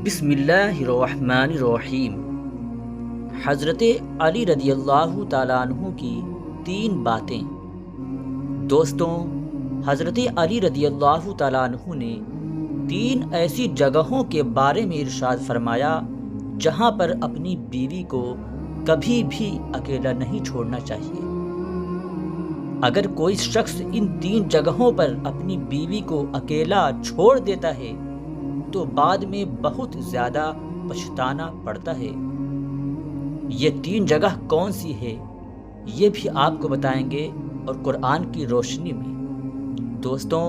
بسم اللہ الرحمن الرحیم۔ حضرت علی رضی اللہ تعالیٰ عنہ کی 3 باتیں۔ دوستوں، حضرت علی رضی اللہ تعالیٰ عنہ نے 3 ایسی جگہوں کے بارے میں ارشاد فرمایا جہاں پر اپنی بیوی کو کبھی بھی اکیلا نہیں چھوڑنا چاہیے۔ اگر کوئی شخص ان 3 جگہوں پر اپنی بیوی کو اکیلا چھوڑ دیتا ہے تو بعد میں بہت زیادہ پچھتانا پڑتا ہے۔ یہ 3 جگہ کون سی ہے یہ بھی آپ کو بتائیں گے اور قرآن کی روشنی میں۔ دوستوں،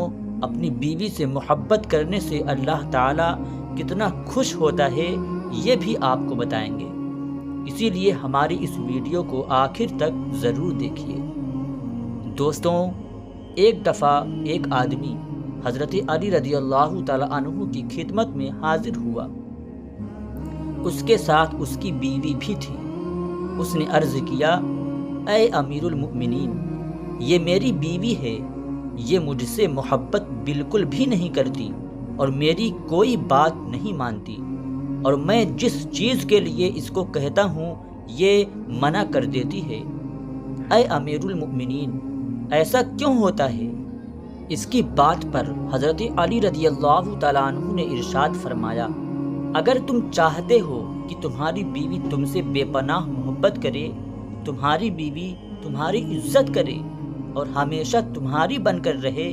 اپنی بیوی سے محبت کرنے سے اللہ تعالیٰ کتنا خوش ہوتا ہے یہ بھی آپ کو بتائیں گے، اسی لیے ہماری اس ویڈیو کو آخر تک ضرور دیکھیے۔ دوستوں، ایک دفعہ ایک آدمی حضرت علی رضی اللہ تعالیٰ عنہ کی خدمت میں حاضر ہوا۔ اس کے ساتھ اس کی بیوی بھی تھی۔ اس نے عرض کیا، اے امیر المؤمنین، یہ میری بیوی ہے، یہ مجھ سے محبت بالکل بھی نہیں کرتی اور میری کوئی بات نہیں مانتی، اور میں جس چیز کے لیے اس کو کہتا ہوں یہ منع کر دیتی ہے۔ اے امیر المؤمنین، ایسا کیوں ہوتا ہے؟ اس کی بات پر حضرت علی رضی اللہ تعالیٰ عنہ نے ارشاد فرمایا، اگر تم چاہتے ہو کہ تمہاری بیوی تم سے بے پناہ محبت کرے، تمہاری بیوی تمہاری عزت کرے اور ہمیشہ تمہاری بن کر رہے،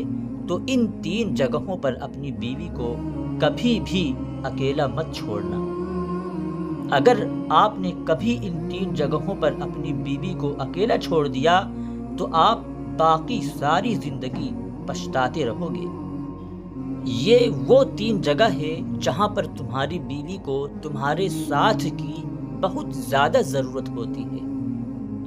تو ان 3 جگہوں پر اپنی بیوی کو کبھی بھی اکیلا مت چھوڑنا۔ اگر آپ نے کبھی ان 3 جگہوں پر اپنی بیوی کو اکیلا چھوڑ دیا تو آپ باقی ساری زندگی پچھتاتے رہو گے۔ یہ وہ 3 جگہ ہے جہاں پر تمہاری بیوی کو تمہارے ساتھ کی بہت زیادہ ضرورت ہوتی ہے۔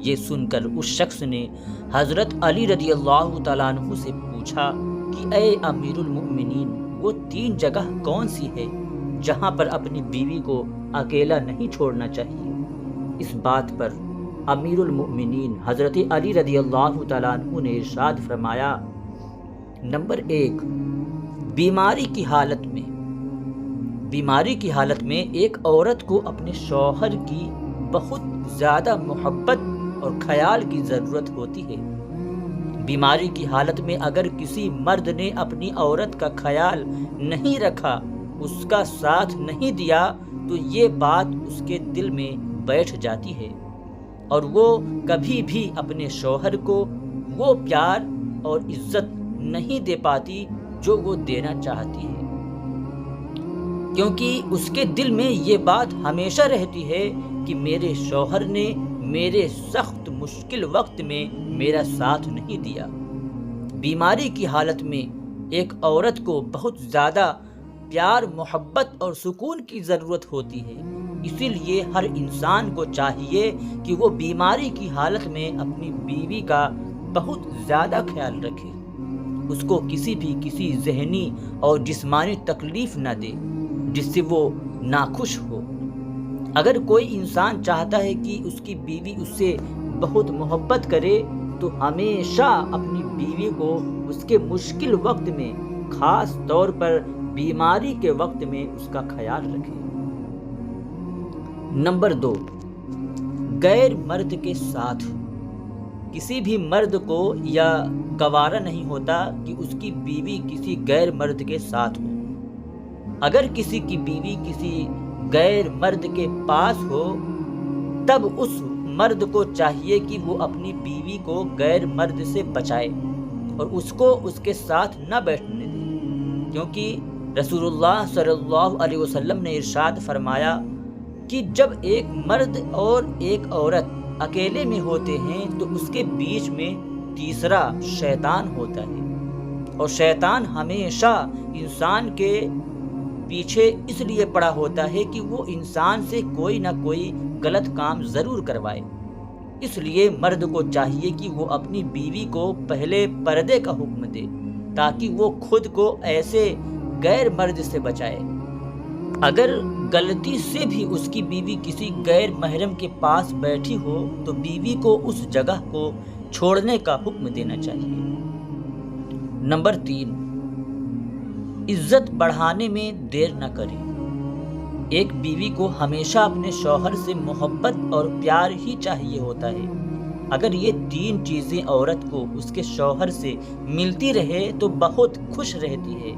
یہ سن کر اس شخص نے حضرت علی رضی اللہ تعالیٰ عنہ سے پوچھا کہ اے امیر المؤمنین، وہ 3 جگہ کون سی ہے جہاں پر اپنی بیوی کو اکیلا نہیں چھوڑنا چاہیے؟ اس بات پر امیر المؤمنین حضرت علی رضی اللہ تعالیٰ عنہ نے ارشاد فرمایا، نمبر 1، بیماری کی حالت میں۔ بیماری کی حالت میں ایک عورت کو اپنے شوہر کی بہت زیادہ محبت اور خیال کی ضرورت ہوتی ہے۔ بیماری کی حالت میں اگر کسی مرد نے اپنی عورت کا خیال نہیں رکھا، اس کا ساتھ نہیں دیا، تو یہ بات اس کے دل میں بیٹھ جاتی ہے اور وہ کبھی بھی اپنے شوہر کو وہ پیار اور عزت نہیں دے پاتی جو وہ دینا چاہتی ہے، کیونکہ اس کے دل میں یہ بات ہمیشہ رہتی ہے کہ میرے شوہر نے میرے سخت مشکل وقت میں میرا ساتھ نہیں دیا۔ بیماری کی حالت میں ایک عورت کو بہت زیادہ پیار، محبت اور سکون کی ضرورت ہوتی ہے، اسی لیے ہر انسان کو چاہیے کہ وہ بیماری کی حالت میں اپنی بیوی کا بہت زیادہ خیال رکھے، اس کو کسی ذہنی اور جسمانی تکلیف نہ دے جس سے وہ ناخوش ہو۔ اگر کوئی انسان چاہتا ہے کہ اس کی بیوی اس سے بہت محبت کرے تو ہمیشہ اپنی بیوی کو اس کے مشکل وقت میں، خاص طور پر بیماری کے وقت میں، اس کا خیال رکھے۔ نمبر 2، غیر مرد کے ساتھ۔ کسی بھی مرد کو یا گوارا نہیں ہوتا کہ اس کی بیوی کسی غیر مرد کے ساتھ ہو۔ اگر کسی کی بیوی کسی غیر مرد کے پاس ہو تب اس مرد کو چاہیے کہ وہ اپنی بیوی کو غیر مرد سے بچائے اور اس کو اس کے ساتھ نہ بیٹھنے دے، کیونکہ رسول اللہ صلی اللہ علیہ وسلم نے ارشاد فرمایا کہ جب ایک مرد اور ایک عورت اکیلے میں ہوتے ہیں تو اس کے بیچ میں تیسرا شیطان ہوتا ہے، اور شیطان ہمیشہ انسان کے پیچھے اس لیے پڑا ہوتا ہے کہ وہ انسان سے کوئی نہ کوئی غلط کام ضرور کروائے۔ اس لیے مرد کو چاہیے کہ وہ اپنی بیوی کو پہلے پردے کا حکم دے تاکہ وہ خود کو ایسے غیر مرد سے بچائے۔ اگر غلطی سے بھی اس کی بیوی کسی غیر محرم کے پاس بیٹھی ہو تو بیوی کو اس جگہ کو چھوڑنے کا حکم دینا چاہیے۔ نمبر 3، عزت بڑھانے میں دیر نہ کریں۔ ایک بیوی کو ہمیشہ اپنے شوہر سے محبت اور پیار ہی چاہیے ہوتا ہے۔ اگر یہ تین چیزیں عورت کو اس کے شوہر سے ملتی رہے تو بہت خوش رہتی ہے۔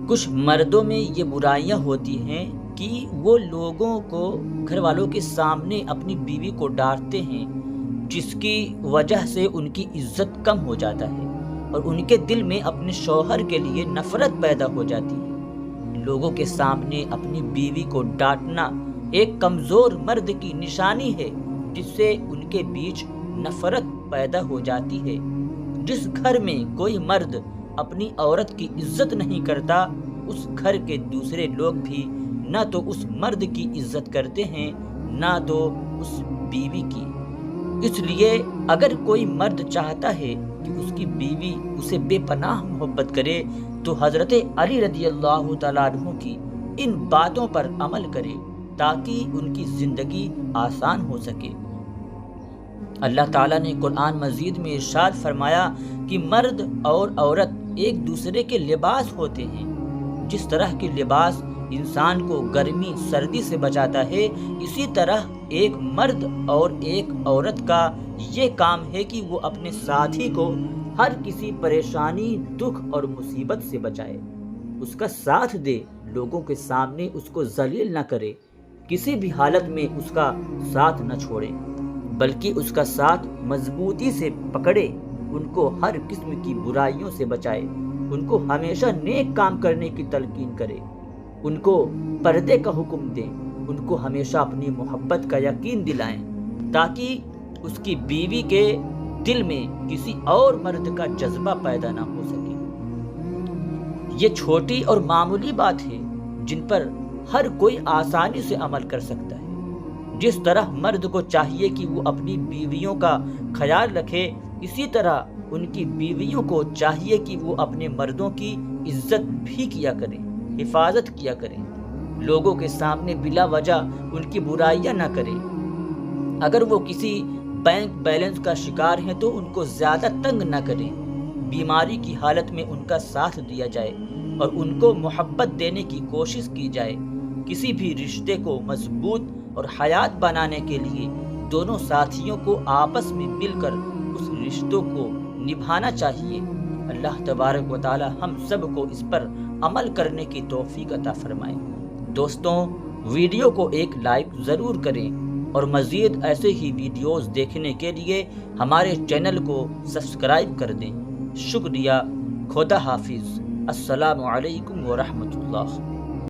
کچھ مردوں میں یہ برائیاں ہوتی ہیں کہ وہ لوگوں کو، گھر والوں کے سامنے اپنی بیوی کو ڈانٹتے ہیں، جس کی وجہ سے ان کی عزت کم ہو جاتا ہے اور ان کے دل میں اپنے شوہر کے لیے نفرت پیدا ہو جاتی ہے۔ لوگوں کے سامنے اپنی بیوی کو ڈانٹنا ایک کمزور مرد کی نشانی ہے، جس سے ان کے بیچ نفرت پیدا ہو جاتی ہے۔ جس گھر میں کوئی مرد اپنی عورت کی عزت نہیں کرتا، اس گھر کے دوسرے لوگ بھی نہ تو اس مرد کی عزت کرتے ہیں نہ تو اس بیوی کی۔ اس لیے اگر کوئی مرد چاہتا ہے کہ اس کی بیوی اسے بے پناہ محبت کرے تو حضرت علی رضی اللہ تعالیٰ عنہ کی ان باتوں پر عمل کرے تاکہ ان کی زندگی آسان ہو سکے۔ اللہ تعالیٰ نے قرآن مجید میں ارشاد فرمایا کہ مرد اور عورت ایک دوسرے کے لباس ہوتے ہیں۔ جس طرح کے لباس انسان کو گرمی سردی سے بچاتا ہے، اسی طرح ایک مرد اور ایک عورت کا یہ کام ہے کہ وہ اپنے ساتھی کو ہر کسی پریشانی، دکھ اور مصیبت سے بچائے، اس کا ساتھ دے، لوگوں کے سامنے اس کو ذلیل نہ کرے، کسی بھی حالت میں اس کا ساتھ نہ چھوڑے، بلکہ اس کا ساتھ مضبوطی سے پکڑے، ان کو ہر قسم کی برائیوں سے بچائے، ان کو ہمیشہ نیک کام کرنے کی تلقین کرے، ان کو پردے کا حکم دیں، ان کو ہمیشہ اپنی محبت کا یقین دلائیں تاکہ اس کی بیوی کے دل میں کسی اور مرد کا جذبہ پیدا نہ ہو سکے۔ یہ چھوٹی اور معمولی بات ہے جن پر ہر کوئی آسانی سے عمل کر سکتا ہے۔ جس طرح مرد کو چاہیے کہ وہ اپنی بیویوں کا خیال رکھے، اسی طرح ان کی بیویوں کو چاہیے کہ وہ اپنے مردوں کی عزت بھی کیا کریں، حفاظت کیا کریں، لوگوں کے سامنے بلا وجہ ان کی برائیاں نہ کریں۔ اگر وہ کسی بینک بیلنس کا شکار ہیں تو ان کو زیادہ تنگ نہ کریں، بیماری کی حالت میں ان کا ساتھ دیا جائے اور ان کو محبت دینے کی کوشش کی جائے۔ کسی بھی رشتے کو مضبوط اور حیات بنانے کے لیے دونوں ساتھیوں کو آپس میں مل کر اس رشتوں کو نبھانا چاہیے۔ اللہ تبارک و تعالی ہم سب کو اس پر عمل کرنے کی توفیق عطا فرمائے۔ دوستوں، ویڈیو کو ایک لائک ضرور کریں اور مزید ایسے ہی ویڈیوز دیکھنے کے لیے ہمارے چینل کو سبسکرائب کر دیں۔ شکریہ۔ خدا حافظ۔ السلام علیکم ورحمۃ اللہ۔